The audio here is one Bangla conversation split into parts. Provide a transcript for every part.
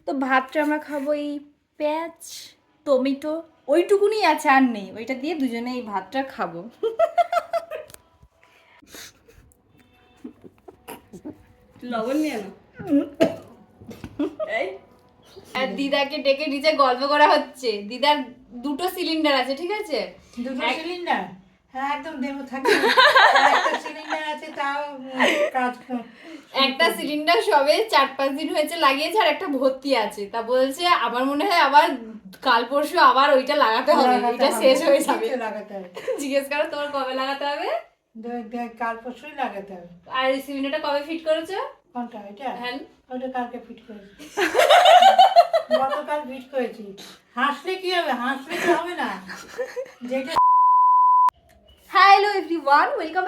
তো ভাতটা আমরা খাবো এই পেঁয়াজ টমেটো ওইটুকুনি আছে, আর নেই, ওইটা দিয়ে দুজনে এই ভাতটা খাবো। লবণ নিয়ে না এই আর দিদাকে ডেকে নিচে গল্প করা হচ্ছে। দিদার 2টো সিলিন্ডার আছে, ঠিক আছে? দুটো সিলিন্ডার? হ্যাঁ একদম দেবো, থাকবে। একটা সিলিন্ডার আছে, তাও কাজ একটা সিলিন্ডার সবে 4-5 দিন হয়েছে লাগিয়েছে, আর একটা ভর্তি আছে। তা বলছে আমার মনে হয় আবার কাল পরশু আবার ওইটা লাগাতে হবে, এটা শেষ হয়ে যাবে। লাগাতে হবে। জিজ্ঞেস করো তোমার কবে লাগাতে হবে? কাল পরশুই লাগাতে হবে। আর এই সিলিন্ডারটা কবে ফিট করেছো? কোনটা এটা? হ্যাঁ, ওটা কালকে ফিট করেছি। গতকাল ফিট করেছি। হাসলে কি হবে? হাসলে তো হবে না। যেটা hello everyone, welcome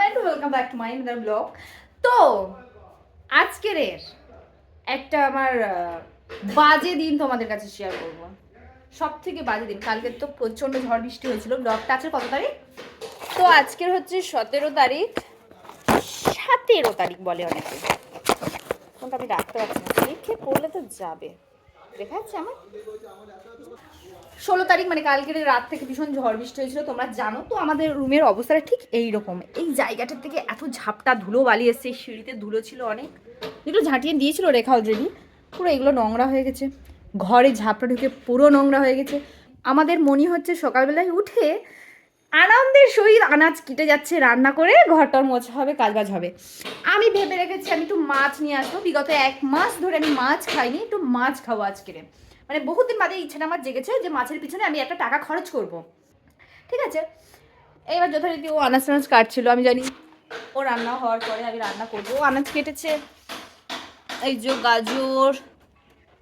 back to my another blog. তো আজকের একটা আমার বাজে দিন তোমাদের কাছে শেয়ার করব। সব থেকে বাজে দিন। কালকে তো প্রচণ্ড ঝড় বৃষ্টি হয়েছিল। ব্লগটা আছে কত তারিখ? তো আজকের হচ্ছে 17 তারিখ, 17 তারিখ বলে অনেকে, কোনটা আমি রাখতে পারছি না, লিখে পড়লে তো যাবে। দেখা যাচ্ছে আমার 16 তারিখ, মানে কালকের রাত থেকে ভীষণ ঝড় বৃষ্টি হয়েছিল, তোমরা জানো তো। আমাদের রুমের অবস্থাটা ঠিক এইরকম। এই জায়গাটার থেকে এত ঝাপটা ধুলো বালি এসছে, সিঁড়িতে ধুলো ছিল অনেক, যেগুলো ঝাঁটিয়ে দিয়েছিল রেখা অলরেডি, পুরো এগুলো নোংরা হয়ে গেছে। ঘরে ঝাপটা ঢুকে পুরো নোংরা হয়ে গেছে। আমাদের মনে হচ্ছে সকালবেলায় উঠে আনন্দের সহিত আনাজ কেটে যাচ্ছে, রান্না করে ঘরটার মোছা হবে, কাজবাজ হবে। আমি ভেবে রেখেছি আমি একটু মাছ নিয়ে আসবো। বিগত 1 মাস ধরে আমি মাছ খাইনি, একটু মাছ খাবো আজকে। মানে বহুদিন বাদে ইচ্ছাটা আমার জেগেছে যে মাছের পিছনে আমি একটা টাকা খরচ করব, ঠিক আছে? এইবার যথারীতি ও আনাজ টানাজ কাটছিল, আমি জানি ও রান্না হওয়ার পরে আমি রান্না করবো। ও আনাজ কেটেছে, এই যে গাজর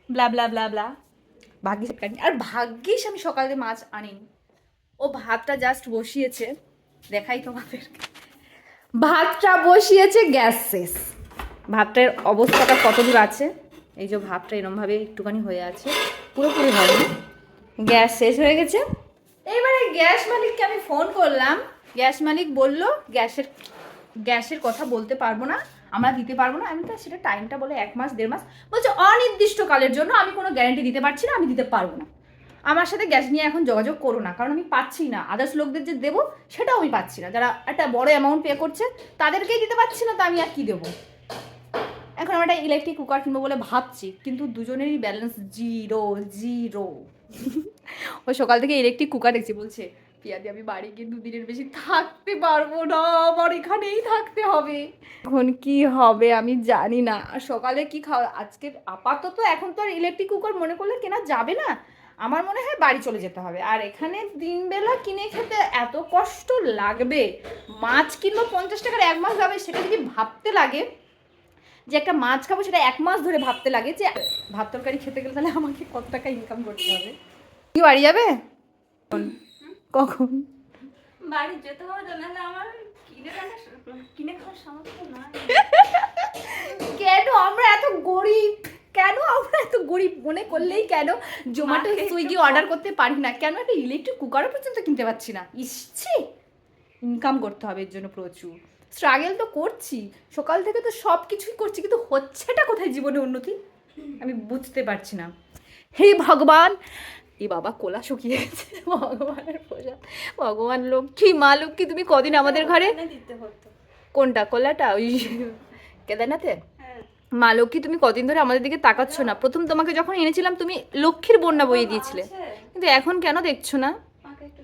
ব্লা ব্লা ব্লা ব্লা। ভাগ্যিস কাটি, আর ভাগ্যিস আমি সকালে মাছ আনিনি। ও ভাতটা জাস্ট বসিয়েছে, দেখাই তোমাদের। ভাতটা বসিয়েছে, গ্যাস শেষ। ভাতটার অবস্থাটা কত দূর আছে, এই যে ভাতটা এরমভাবে একটুখানি হয়ে আছে, পুরোপুরি হয়নি, গ্যাস শেষ হয়ে গেছে। এইবারে গ্যাস মালিককে আমি ফোন করলাম, গ্যাস মালিক বলল গ্যাসের কথা বলতে পারবো না, আমরা দিতে পারবো না। আমি তো সেটা টাইমটা বলে 1 মাস 1.5 মাস, বলছে অনির্দিষ্টকালের জন্য আমি কোনো গ্যারান্টি দিতে পারছি না, আমি দিতে পারবো না। আমার সাথে গ্যাস নিয়ে এখন যোগাযোগ করো না, কারণ আমি পাচ্ছি না। আদার্স লোকদের যে দেবো সেটাও আমি পাচ্ছি না, যারা একটা বড় অ্যামাউন্ট পে করছে তাদেরকেই দিতে পারছি না, তো আমি আর কি দেবো। এখন আমরা একটা ইলেকট্রিক কুকার কিনবো বলে ভাবছি, কিন্তু দুজনেরই ব্যালেন্স জিরো জিরো। ওই সকাল থেকে ইলেকট্রিক কুকার দেখছি, বলছে পিয়াদি আমি বাড়ি গিয়ে 2 দিনের বেশি থাকতে পারবো না, আমার এখানেই থাকতে হবে। এখন কি হবে আমি জানি না। আর সকালে কি খাওয়া আজকে, আপাতত এখন তো আর ইলেকট্রিক কুকার মনে করলে কেনা যাবে না, আমার মনে হয় বাড়ি চলে যেতে হবে। আর এখানে দিনবেলা কিনে খেতে এত কষ্ট লাগবে। মাছ কিনবো 50 টাকার 1 মাস যাবে, সেটা যদি ভাবতে লাগে যে একটা মাছ খাবো, সেটা 1 মাস ধরে ভাবতে লাগে যে ভাত তরকারি খেতে গেলে তাহলে আমাকে কত টাকা ইনকাম করতে হবে। কি বাড়ি যাবে কখন? বাড়ি যেতে হবে তো, নাহলে আমার কিনে খাওয়ার সামর্থ্য নাই। কেন আমরা এত গরিব? কেন আমরা এত গরিব মনে করলেই কেন জোম্যাটো সুইগি অর্ডার করতে পারি না? কেন একটা ইলেকট্রিক কুকারও পর্যন্ত কিনতে পারছি না? ইসছি, ইনকাম করতে হবে এর জন্য প্রচুর স্ট্রাগল তো করছি, সকাল থেকে তো সব কিছুই করছি, কিন্তু হচ্ছেটা কোথায় জীবনে উন্নতি আমি বুঝতে পারছি না। হে ভগবান, এ বাবা কোলা শুকিয়ে গেছে, ভগবানের প্রসাদ। ভগবান লক্ষ্মী, মা লক্ষ্মী তুমি কদিন আমাদের ঘরে। দিতে হতো। কোনটা কোলাটা? ওই কেদারনাথে? হ্যাঁ, মা লক্ষ্মী তুমি কদিন ধরে আমাদের দিকে তাকাচ্ছ না? প্রথম তোমাকে যখন এনেছিলাম তুমি লক্ষ্মীর বন্যা বইয়ে দিয়েছিলে, কিন্তু এখন কেন দেখছো না?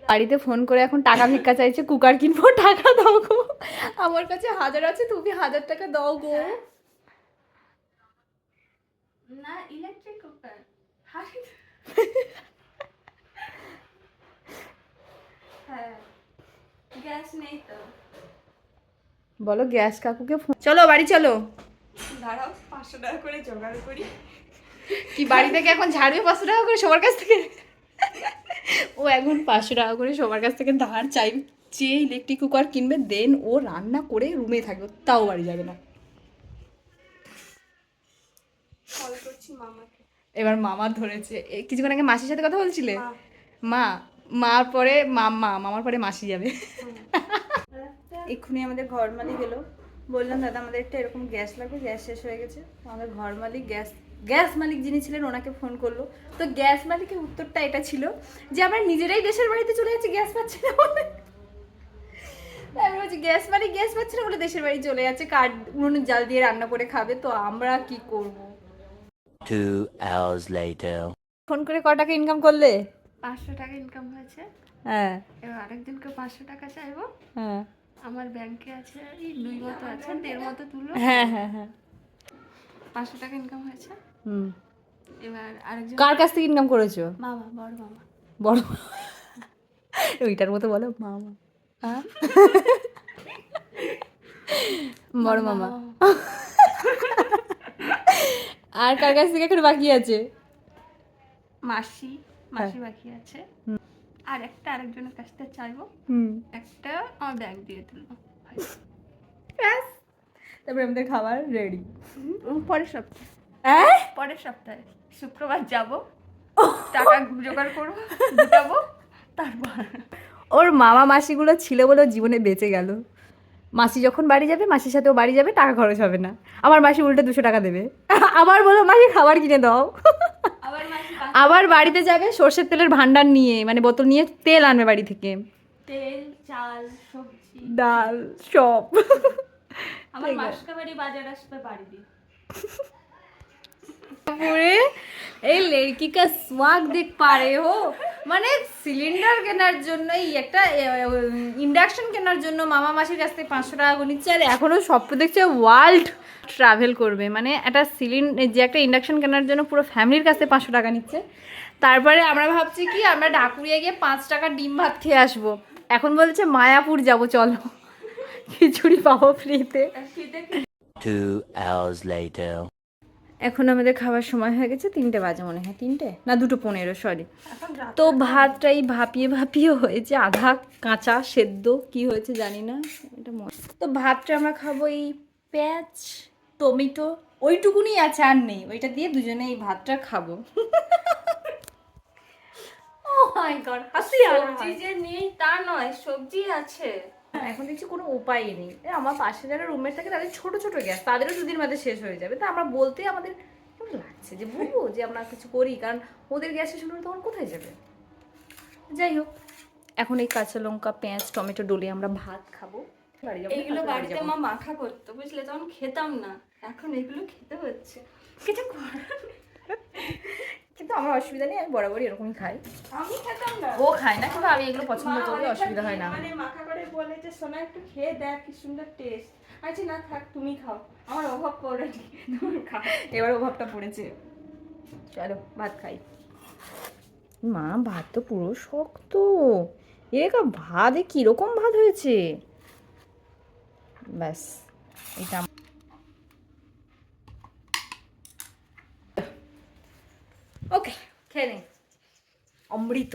বাড়িতে ফোন করে এখন টাকা ভিক্ষা চাইছে, কুকার কিনবো, টাকা দাও গো। আমার কাছে 1000 আছে, তুমি 1000 টাকা দাও গো। না ইলেকট্রিক কুকার। হ্যাঁ, গ্যাস নেই তো। বলো গ্যাস কাকুকে ফোন। চলো বাড়ি চলো। দাঁড়াও 500 টাকা করে জোগাড় করি। কি বাড়ি থেকে এখন ঝাড়বে 500 টাকা করে সবার কাছ থেকে? ও এখন 500 টাকা করে সবার কাছ থেকে ধার চাই, চেয়ে ইলেকট্রিক কুকার কিনবে, দেন ও রান্না করে রুমে থাকবে, তাও বাড়ি যাবে না। কল করছি মামাকে। এবার মামার ধরেছে। কিছুক্ষণ আগে মাসির সাথে কথা বলছিলে? মা, মার পরে মামা, মামার পরে মাসি যাবে। এক্ষুনি আমাদের ঘর মালিক এলো, বললাম দাদা আমাদের একটা এরকম গ্যাস লাগবে, গ্যাস শেষ হয়ে গেছে। আমাদের ঘর মালিক গ্যাস গ্যাস মালিক যিনি ছিলেন ওনাকে ফোন করলো, তো গ্যাস মালিকের উত্তরটা এটা ছিল যে আমরা নিজেরাই দেশের বাড়িতে চলে যাচ্ছি, গ্যাস পাচ্ছি না বলে। আমি বলছি গ্যাস পাচ্ছি না বলে দেশের বাড়ি চলে যাচ্ছে, কাঠ উনুনের জাল দিয়ে রান্না করে খাবে, তো আমরা কি করব। 2 hours later. ফোন করে ক টাকা ইনকাম করলে? 500 টাকা ইনকাম হয়েছে। হ্যাঁ এবার আরেকজনকে 500 টাকা চাইবো। হ্যাঁ আমার ব্যাংকে আছে এই 2 মতো আছে, 1.5 মতো তুলো। হ্যাঁ হ্যাঁ হ্যাঁ 500 টাকা ইনকাম হয়েছে। হুম। এবার আরেকজন কার কাছ থেকে ইনকাম করেছো? মামা, বড় মামা। বড় ওইটার মতো বলো মামা। হ্যাঁ বড় মামা। আর কার কাছ থেকে এখন বাকি আছে? মাসি বাকি আছে। আর একটা আরেকজনের কাছ থেকে চাইবো, হুম। একটা আমার ব্যাংক দিয়ে তুলবো। তারপরে আমাদের খাবার রেডি। পরের সপ্তাহে, পরের সপ্তাহে শুক্রবার যাব, টাকা জোগাড় করবো, গুটাবো, তারপর ওর মামা মাসিগুলো ছিল বলে ওর জীবনে বেঁচে গেল। মাসি যখন বাড়ি যাবে, মাসির সাথেও বাড়ি যাবে, টাকা খরচ হবে না। আমার মাসি উল্টে 200 টাকা দেবে, আবার বলো মাসি খাবার কিনে দাও। আবার মাসি আবার বাড়িতে যাবে সর্ষের তেলের ভান্ডার নিয়ে, মানে বোতল নিয়ে তেল আনবে বাড়ি থেকে, তেল, চাল, সবজি, ডাল সব। আমার মাসকাবাড়ি বাজার আসবে বাড়ি দিয়ে। पूरे এই লড়কি কা সোয়াগ দেখ পা রে হো, মানে সিলিন্ডার কেনার জন্য একটা ইন্ডাকশন কেনার জন্য মামা মাসির কাছ থেকে 500 টাকা করে নিচ্ছে, আর এখনো স্বপ্ন দেখছে ওয়ার্ল্ড ট্রাভেল করবে, মানে একটা যে একটা ইন্ডাকশন কেনার জন্য পুরো ফ্যামিলির কাছে 500 টাকা নিচ্ছে। তারপরে আমরা ভাবছি কি আমরা ঢাকুরিয়া গিয়ে 5 টাকার ডিম ভাত খেয়ে আসবো, এখন বলছে মায়াপুর যাবো চলো, খিচুড়ি পাবো ফ্রিতে। 2 hours later. এখন আমাদের খাবার সময় হয়ে গেছে, 3টে বাজে মনে হয়, 3টে না 2:15, সরি। তো ভাতটাই ভাপিয়ে হয়েছে, আধা কাঁচা সেদ্ধ কি হয়েছে জানি না, এটা তো ভাতটা আমরা খাবো এই পেঁয়াজ টমেটো ওইটুকুনি আছে, আর নেই, ওইটা দিয়ে দুজনে এই ভাতটা খাবো। ও মাই গড, হাসি সবজি যে নেই তা নয়, সবজি আছে। এখন দেখছি কোনো উপায় নেই। আমার পাশে যারা রুমমেট থাকে তাদের ছোট ছোট গ্যাস, তাদেরও দুদিন বাদে শেষ হয়ে যাবে, তো আমরা বলতেই আমাদের কেমন লাগছে যে বলবো যে আমরা কিছু করি, কারণ ওদের গ্যাস শেষ হলে তখন কোথায় যাবে। যাই হোক, এখন এই কাঁচা লঙ্কা পেঁয়াজ টমেটো ডলে আমরা ভাত খাবো। বাড়ি যাবো, এইগুলো তারপর বাড়ি বাড়িতে যাবো। মা মাখা করতো, বুঝলে, তখন খেতাম না, এখন এগুলো খেতে হচ্ছে, কিছু করার নেই। কিন্তু আমার অসুবিধা নেই, আমি বরাবরই এরকমই খাই। আমি খেতাম না, ও খায় না, কিন্তু আমি এগুলো পছন্দ করি, অসুবিধা হয় না। মানে মাখা করে বলে যে সোনা একটু খেয়ে দেখ কি সুন্দর টেস্ট। আচ্ছা না থাক, তুমি খাও, আমার অভাব পড়েনি, তুমি খাও। এবার অভাবটা পড়েছে, চলো ভাত খাই। মা ভাত তো পুরো শক্ত, একা ভাত কিরকম ভাত হয়েছে, ব্যাস এটা ওকে খেয়ে নে, অমৃত।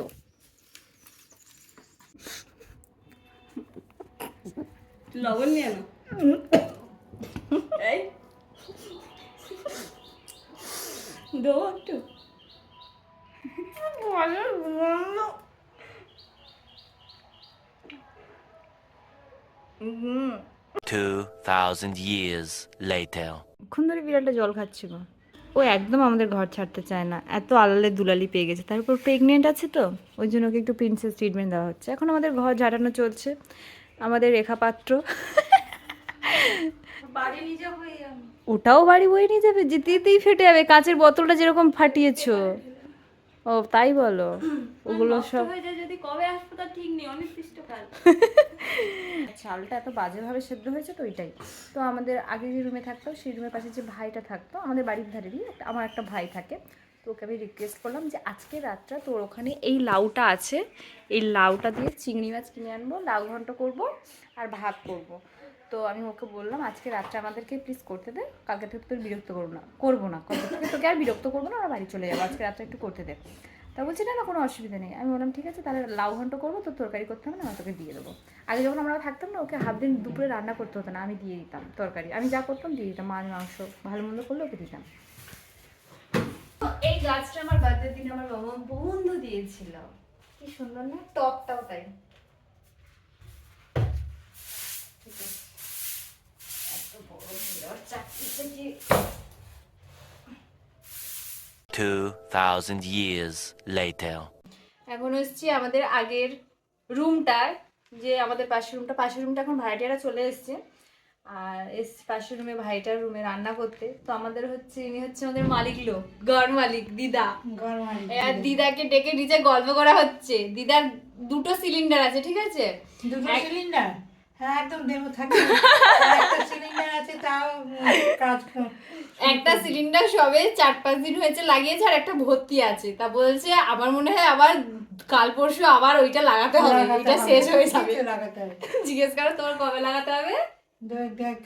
লবণ নিয়ে না এই দো একটু। 2,000 years later. এখন ধরে বিড়ালটা জল খাচ্ছিল, ও একদম আমাদের ঘর ছাড়তে চায় না, এত আলালে দুলালি পেয়ে গেছে, তারপর প্রেগনেন্ট আছে তো ওই জন্য ওকে একটু প্রিন্সেস ট্রিটমেন্ট দেওয়া হচ্ছে। এখন আমাদের ঘর ঝাড়ানো চলছে, আমাদের রেখা পাত্র বাড়ি নিয়ে যাবো এই আমি। ওটাও বাড়ি বয়ে নিয়ে যাবে, যেতে যেতেই ফেটে যাবে, কাঁচের বোতলটা যেরকম ফাটিয়েছো। ও তাই বলো, ওগুলো নষ্ট সব হয়ে যায় যদি, কবে আসবো তা ঠিক নেই, অনির্দিষ্টকাল। চালটা এত বাজেভাবে সেদ্ধ হয়েছে তো ওইটাই। তো আমাদের আগে যে রুমে থাকতো সেই রুমের পাশে যে ভাইটা থাকতো, আমাদের বাড়ির ধারেরই আমার একটা ভাই থাকে, তো ওকে আমি রিকোয়েস্ট করলাম যে আজকে রাতটা তোর ওখানে এই লাউটা আছে, এই লাউটা দিয়ে চিংড়ি মাছ কিনে আনবো, লাউ ঘন্ট করবো আর ভাত করবো। তো আমি ওকে বললাম আজকে রাতটা আমাদেরকে প্লিজ করতে দে, কালকে থেকে তোর বিরক্ত করবো না, কালকে থেকে তোকে আর বিরক্ত করবো না, আমরা বাড়ি চলে যাবো, আজকে রাতটা একটু করতে দে। তা বলছি না না কোনো অসুবিধা নেই। আমি বললাম ঠিক আছে তাহলে লাউ ঘন্ট করবো, তো তরকারি করতে হবে না, আমি তোকে দিয়ে দেবো। আগে যখন আমরা থাকতাম না, ওকে হাফ দিন দুপুরে রান্না করতে হতো না, আমি দিয়ে দিতাম তরকারি, আমি যা করতাম দিয়ে দিতাম, মাছ মাংস ভালো মন্দ করলে ওকে দিতাম। এই গাছটা আমার বার্থডের দিন আমার বাবা বন্ধু দিয়েছিল, কি সুন্দর না, টপটাও তাই। এত বড় মিরর চাকরি থেকে 2,000 years later. এখন হচ্ছে আমাদের আগের রুমটায়, যে আমাদের পাশের রুমটা এখন ভাড়াটিয়ারা চলে এসছে। আর পাশের রুমে ভাইটার রুমে রান্না করতে। তো আমাদের হচ্ছে ইনি হচ্ছে আমাদের মালিক লোক, ঘর মালিক দিদা। গরমালি আর দিদাকে ডেকে নিচে গল্প করা হচ্ছে। দিদার 2টো সিলিন্ডার আছে, ঠিক আছে? দুটো সিলিন্ডার, হ্যাঁ একদম দেবো থাকবে। একটা সিলিন্ডার আছে তাও কাজ একটা সিলিন্ডার সবে 4-5 দিন হয়েছে লাগিয়েছে, আর একটা ভর্তি আছে। তা বলছে আমার মনে হয় আবার কাল পরশু আবার ওইটা লাগাতে হবে, এটা শেষ হয়ে যাবে। লাগাতে হবে, জিজ্ঞেস করো তোমার কবে লাগাতে হবে।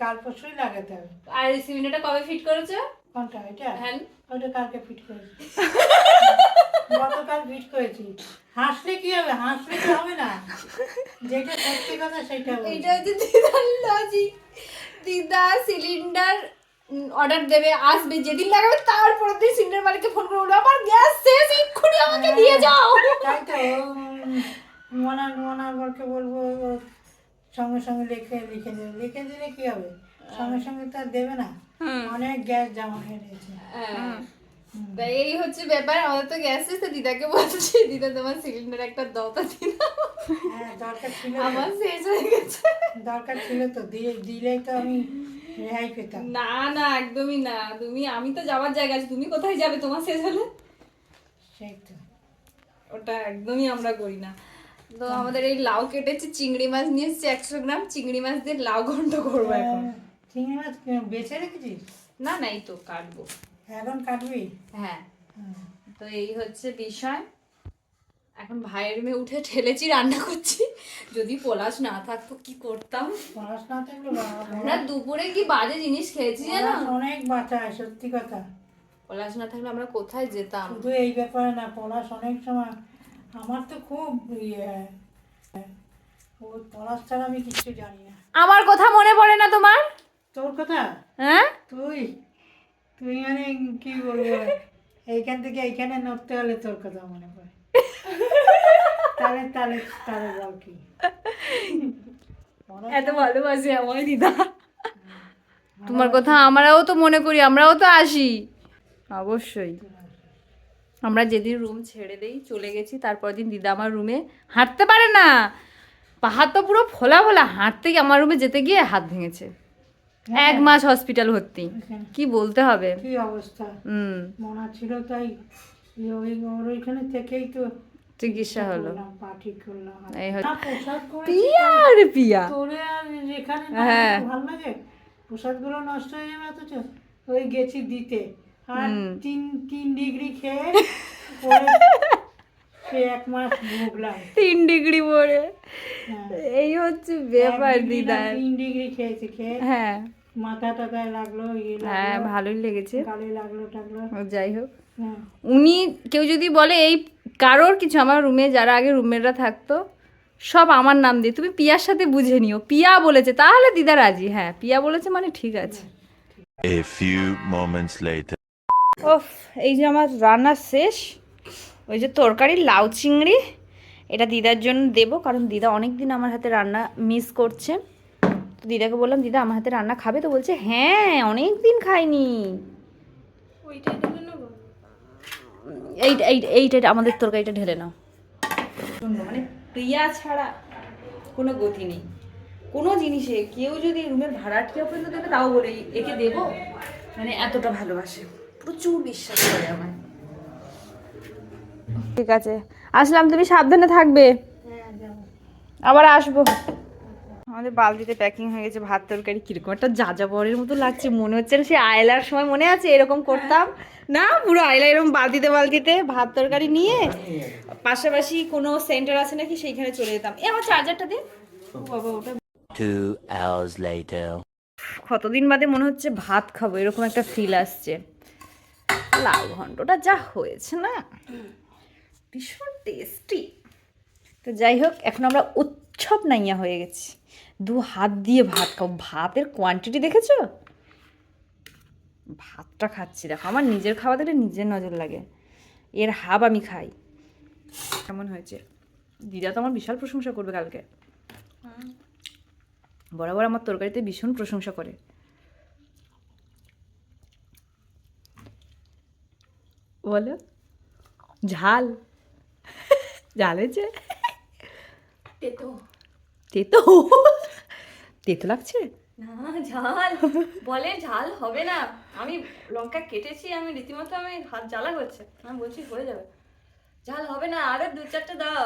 কাল পরশুই লাগাতে হবে। আর এই সিলিন্ডারটা কবে ফিট করেছো? কোনটা এটা? হ্যাঁ, ওটা কালকে ফিট করেছি, গতকাল ফিট করেছি। হাসলে কি হবে? হাসলে তো হবে না, যেটা সত্যি কথা সেটা বলছি। এটা হচ্ছে দিদার লজিক। দিদা সিলিন্ডার অর্ডার দেবে, আসবে, যেদিন লাগাবে তারপরের দিন সিলিন্ডার মালিককে ফোন করে বলবে আমার গ্যাস শেষ, এক্ষুনি আমাকে দিয়ে যাও। তাই তো মনার বরকে বলবো ও সঙ্গে সঙ্গে লিখে দিলে কি হবে? সঙ্গে সঙ্গে তো আর দেবে না, অনেক গ্যাস জমা হয়ে রয়েছে। তাই এই হচ্ছে ব্যাপার। আমাদের তো গ্যাস শেষ, তো দিদাকে বলছি দিদা তোমার সিলিন্ডার একটা দাও তো দিন। হ্যাঁ দরকার ছিল, আমার শেষ হয়ে গেছে। দরকার ছিল তো, দিলেই তো আমি রেহাই পেতাম। না না, একদমই না। আমি তো যাওয়ার জায়গা আছে, তুমি কোথায় যাবে তোমার শেষ হলে? সেই তো ওটা একদমই আমরা করি না। তো আমাদের এই লাউ কেটেছে, চিংড়ি মাছ নিয়ে এসেছে 100 গ্রাম। চিংড়ি মাছ দিয়ে লাউ ঘন্ট করবো এখন। চিংড়ি মাছ বেছে রেখেছিস? না না, এই তো কাটবো এখন কাটবি? হ্যাঁ। তো এই হচ্ছে বিষয়। এখন ভাইয়ের রুমে উঠে ঠেলেছি, রান্না করছি। যদি পলাশ না থাকতো কি করতাম। পড়াশোনা থাকলে আমরা দুপুরে কি বাজে জিনিস খেয়েছি জানো? অনেক বাঁচায়, সত্যি কথা। পলাশ না থাকলে আমরা কোথায় যেতাম। শুধু এই ব্যাপারে না, পলাশ অনেক সময় আমার তো খুব ইয়ে, ওই পলাশ ছাড়া আমি কিচ্ছু জানি না। আমার কথা মনে পড়ে না তোমার? তোর কথা? হ্যাঁ, তুই মানে কি বলবো, এইখান থেকে এইখানে নড়তে হলে তোর কথা মনে পড়ে। তাহলে তাহলে তাহলে বল কি? এত ভালোবাসি আমার দিদা। তোমার কথা আমরাও তো মনে করি, আমরাও তো আসি অবশ্যই। আমরা যেদিন রুম ছেড়ে দেই চলে গেছি, তারপর দিন দিদা আমার রুমে হাঁটতে পারে না, পাহাড় তো পুরো ফোলা ফোলা, হাঁটতে গিয়ে আমার রুমে যেতে গিয়ে হাত ভেঙেছে। 1 মাস হসপিটাল ভর্তি। কি বলতে হবে। কি অবস্থা, হুম, মনে ছিল তাই ওর ওইখানে থেকেই তো চিকিৎসা হলো। পা ঠিক করলাম। এই হচ্ছে না, প্রসাদ করেছি পিয়া রে পিয়া। তোরে আর এখানে হ্যাঁ। ভালো লাগে, প্রসাদগুলো নষ্ট হয়ে যাবে, অথচ ওই গেছি দিতে আর 3 ডিগ্রি খেয়ে পরে সে 1 মাস ভুগলাম। 3 ডিগ্রি পরে। হ্যাঁ। এই হচ্ছে ব্যাপার দিদার। 3 ডিগ্রি খেয়েছে, খেয়ে হ্যাঁ মাথা টাথায় লাগলো, হ্যাঁ, লাগলো, ভালোই লেগেছে। গালে লাগলো টাগলো। যাই হোক, হ্যাঁ। উনি কেউ যদি বলে এই কারোর কিছু, আমার রুমে যারা আগে রুমমেটরা থাকতো সব আমার নাম দিয়ে, তুমি পিয়ার সাথে বুঝে নিও, পিয়া বলেছে তাহলে দিদা রাজি। হ্যাঁ, পিয়া বলেছে মানে ঠিক আছে। A few moments later. ওফ, এই যে আমার রান্না শেষ। ওই যে তরকারি লাউ চিংড়ি, এটা দিদার জন্য দেবো, কারণ দিদা অনেক দিন আমার হাতে রান্না মিস করছে। তো দিদাকে বললাম দিদা আমার হাতে রান্না খাবে? তো বলছে হ্যাঁ, অনেক দিন খাইনি। এইটা আমাদের তরকারিটা ঢেলে নাও। মানে প্রিয়া ছাড়া কোনো গতি নেই কোনো জিনিসে। কেউ যদি রুমের ভাড়াটিয়া পর্যন্ত দেবে তাও বলে একে দেবো, মানে এতটা ভালোবাসে, প্রচুর বিশ্বাস করে আমায়। ঠিক আছে, আসলাম, তুমি সাবধানে থাকবে, আবার আসবো। আমাদের বালতিতে প্যাকিং হয়ে গেছে ভাত তরকারি। কিরকম একটা যাযাবরের মতো লাগছে, মনে হচ্ছে সে আয়লার সময় মনে আছে এরকম করতাম না, পুরো আয়লা এরকম বালতিতে বালতিতে ভাত তরকারি নিয়ে পাশাপাশি কোনো সেন্টার আছে নাকি সেইখানে চলে যেতাম। এ আমার চার্জারটা দে বাবা। ওটা 2 hours later. কতদিন বাদে মনে হচ্ছে ভাত খাবো, এরকম একটা ফিল আসছে। লাউ ঘন্টটা যা হয়েছে না, ভীষণ টেস্টি। তো যাই হোক, এখন আমরা উৎসব নাইয়া হয়ে গেছি, 2 হাত দিয়ে ভাত খাবো। ভাতের কোয়ান্টিটি দেখেছো? ভাতটা খাচ্ছি দেখো, আমার নিজের খাওয়া দিলে নিজের নজর লাগে, এর হাফ আমি খাই। কেমন হয়েছে? দিদা তো আমার বিশাল প্রশংসা করবে কালকে, বরাবর আমার তরকারিতে ভীষণ প্রশংসা করে। বলো ঝাল ঝাল হয়েছে তেতো তেতো তেতো লাগছে না ঝাল বলে ঝাল হবে না, আমি লঙ্কা কেটেছি, আমি রীতিমতো আমি হাত জ্বালা করছে, আমি বলছি হয়ে যাবে, ঝাল হবে না, আরো 2-4টা দাও।